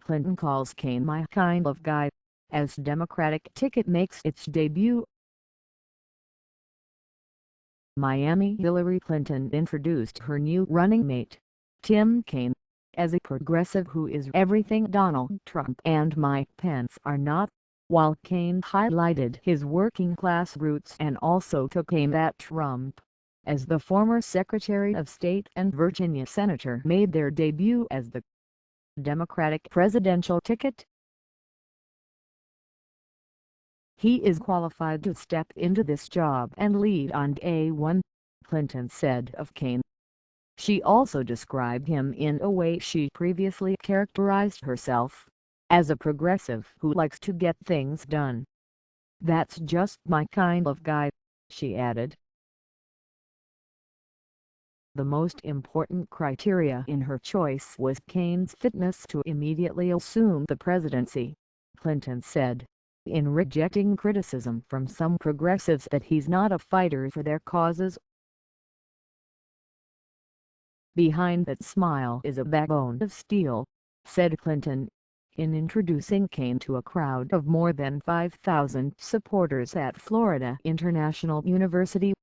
Clinton calls Kaine "my kind of guy" as Democratic ticket makes its debut. Miami Hillary Clinton introduced her new running mate, Tim Kaine, as a progressive who is everything Donald Trump and Mike Pence are not, while Kaine highlighted his working-class roots and also took aim at Trump, as the former Secretary of State and Virginia Senator made their debut as the Democratic presidential ticket. "He is qualified to step into this job and lead on day one," Clinton said of Kaine. She also described him in a way she previously characterized herself, as a progressive who likes to get things done. "That's just my kind of guy," she added. The most important criteria in her choice was Kaine's fitness to immediately assume the presidency, Clinton said, in rejecting criticism from some progressives that he's not a fighter for their causes. "Behind that smile is a backbone of steel," said Clinton, in introducing Kaine to a crowd of more than 5,000 supporters at Florida International University.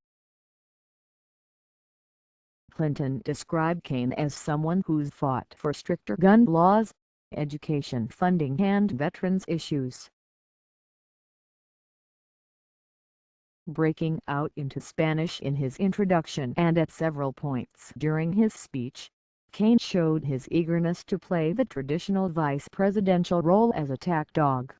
Clinton described Kaine as someone who's fought for stricter gun laws, education funding and veterans issues. Breaking out into Spanish in his introduction and at several points during his speech, Kaine showed his eagerness to play the traditional vice presidential role as attack dog.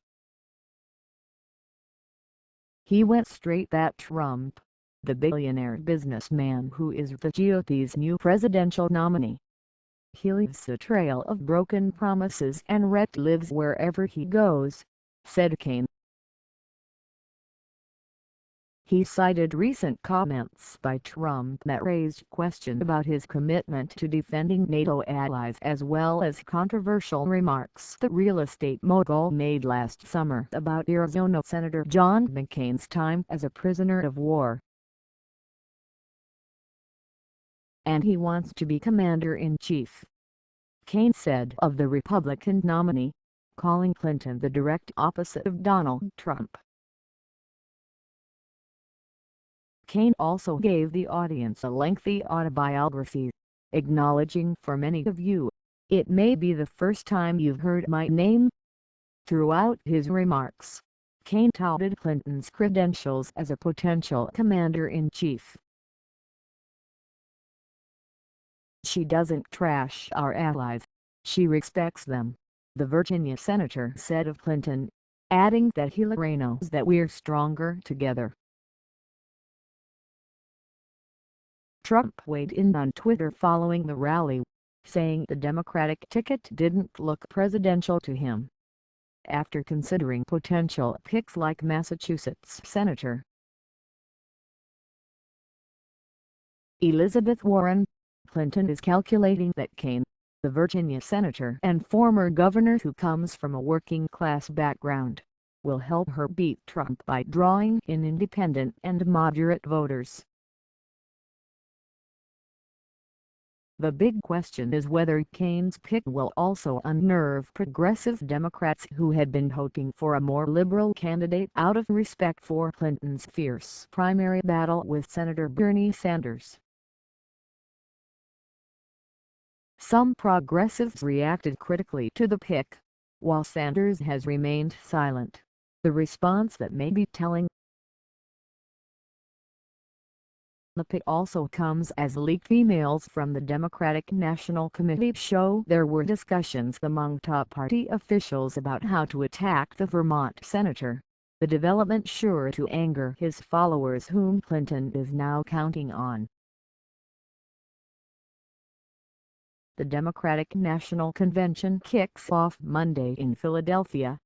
He went straight at Trump, the billionaire businessman who is the GOP's new presidential nominee. "He leaves a trail of broken promises and lives wherever he goes," said Kaine. He cited recent comments by Trump that raised questions about his commitment to defending NATO allies, as well as controversial remarks the real estate mogul made last summer about Arizona Senator John McCain's time as a prisoner of war. "And he wants to be commander-in-chief," Kaine said of the Republican nominee, calling Clinton the direct opposite of Donald Trump. Kaine also gave the audience a lengthy autobiography, acknowledging, "For many of you, it may be the first time you've heard my name." Throughout his remarks, Kaine touted Clinton's credentials as a potential commander-in-chief. "She doesn't trash our allies, she respects them," the Virginia senator said of Clinton, adding that Hillary knows that we're stronger together. Trump weighed in on Twitter following the rally, saying the Democratic ticket didn't look presidential to him, after considering potential picks like Massachusetts Senator Elizabeth Warren. Clinton is calculating that Kaine, the Virginia senator and former governor who comes from a working-class background, will help her beat Trump by drawing in independent and moderate voters. The big question is whether Kaine's pick will also unnerve progressive Democrats who had been hoping for a more liberal candidate out of respect for Clinton's fierce primary battle with Senator Bernie Sanders. Some progressives reacted critically to the pick, while Sanders has remained silent, the response that may be telling. The pick also comes as leaked emails from the Democratic National Committee show there were discussions among top party officials about how to attack the Vermont senator, the development sure to anger his followers whom Clinton is now counting on. The Democratic National Convention kicks off Monday in Philadelphia.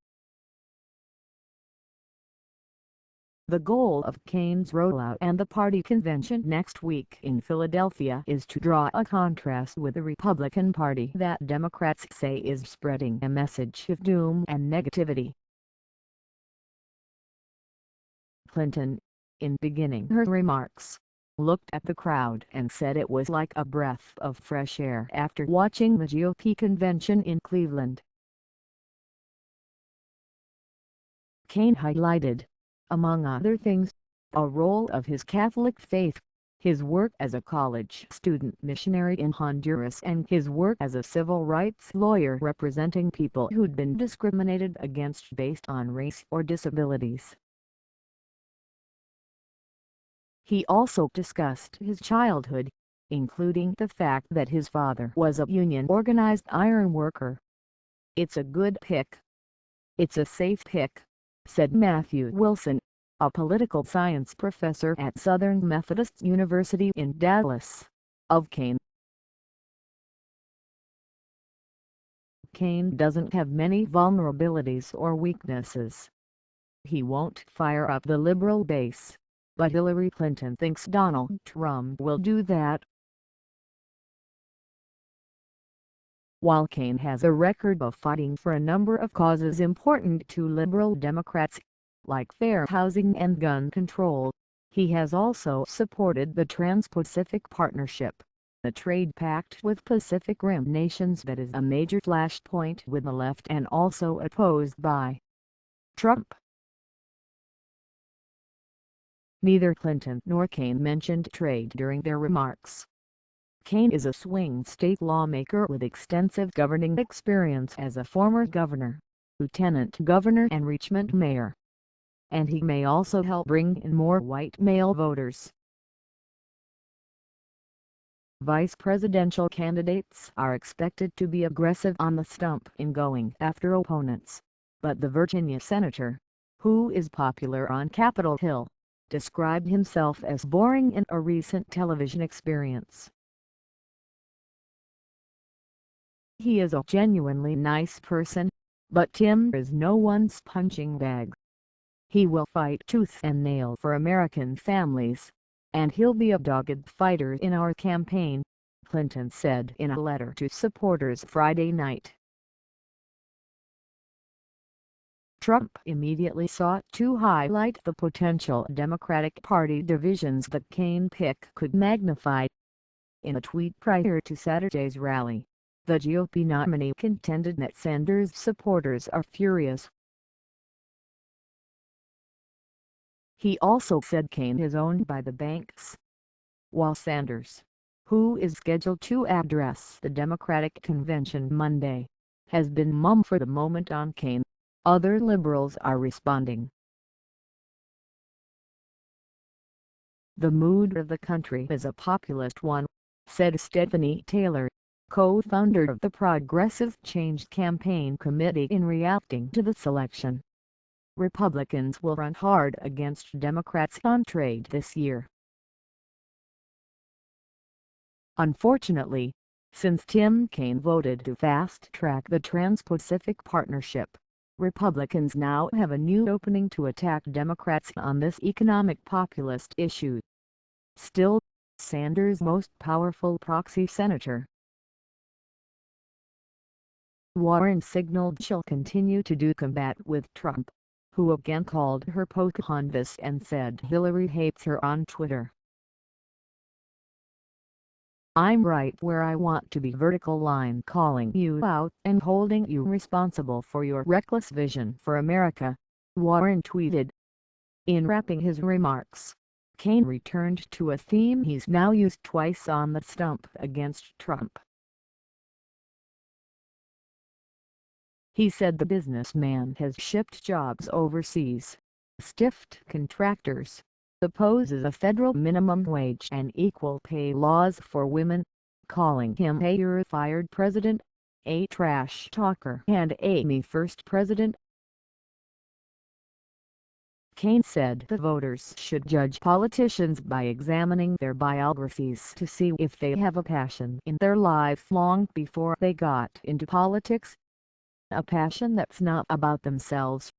The goal of Kaine's rollout and the party convention next week in Philadelphia is to draw a contrast with the Republican Party that Democrats say is spreading a message of doom and negativity. Clinton, in beginning her remarks, looked at the crowd and said it was like a breath of fresh air after watching the GOP convention in Cleveland. Kaine highlighted, among other things, a role of his Catholic faith, his work as a college student missionary in Honduras and his work as a civil rights lawyer representing people who'd been discriminated against based on race or disabilities. He also discussed his childhood, including the fact that his father was a union-organized iron worker. "It's a good pick. It's a safe pick," said Matthew Wilson, a political science professor at Southern Methodist University in Dallas, of Kaine. Kaine doesn't have many vulnerabilities or weaknesses. He won't fire up the liberal base, but Hillary Clinton thinks Donald Trump will do that. While Kaine has a record of fighting for a number of causes important to liberal Democrats, like fair housing and gun control, he has also supported the Trans-Pacific Partnership, a trade pact with Pacific Rim nations that is a major flashpoint with the left and also opposed by Trump. Neither Clinton nor Kaine mentioned trade during their remarks. Kaine is a swing state lawmaker with extensive governing experience as a former governor, lieutenant governor and Richmond mayor. And he may also help bring in more white male voters. Vice presidential candidates are expected to be aggressive on the stump in going after opponents, but the Virginia senator, who is popular on Capitol Hill, described himself as boring in a recent television experience. "He is a genuinely nice person, but Tim is no one's punching bag. He will fight tooth and nail for American families, and he'll be a dogged fighter in our campaign," Clinton said in a letter to supporters Friday night. Trump immediately sought to highlight the potential Democratic Party divisions the Kaine pick could magnify. In a tweet prior to Saturday's rally, the GOP nominee contended that Sanders' supporters are furious. He also said Kaine is owned by the banks, while Sanders, who is scheduled to address the Democratic convention Monday, has been mum for the moment on Kaine. Other liberals are responding. "The mood of the country is a populist one," said Stephanie Taylor, co-founder of the Progressive Change Campaign Committee, in reacting to the selection. "Republicans will run hard against Democrats on trade this year. Unfortunately, since Tim Kaine voted to fast-track the Trans-Pacific Partnership, Republicans now have a new opening to attack Democrats on this economic populist issue." Still, Sanders' most powerful proxy senator, Warren, signaled she'll continue to do combat with Trump, who again called her Pocahontas and said Hillary hates her on Twitter. "I'm right where I want to be, vertical line, calling you out and holding you responsible for your reckless vision for America," Warren tweeted. In wrapping his remarks, Kaine returned to a theme he's now used twice on the stump against Trump. He said the businessman has shipped jobs overseas, stiffed contractors, opposes a federal minimum wage and equal pay laws for women, calling him a "you're-fired president," a trash talker and a me-first president. Kaine said the voters should judge politicians by examining their biographies to see if they have a passion in their life long before they got into politics. A passion that's not about themselves,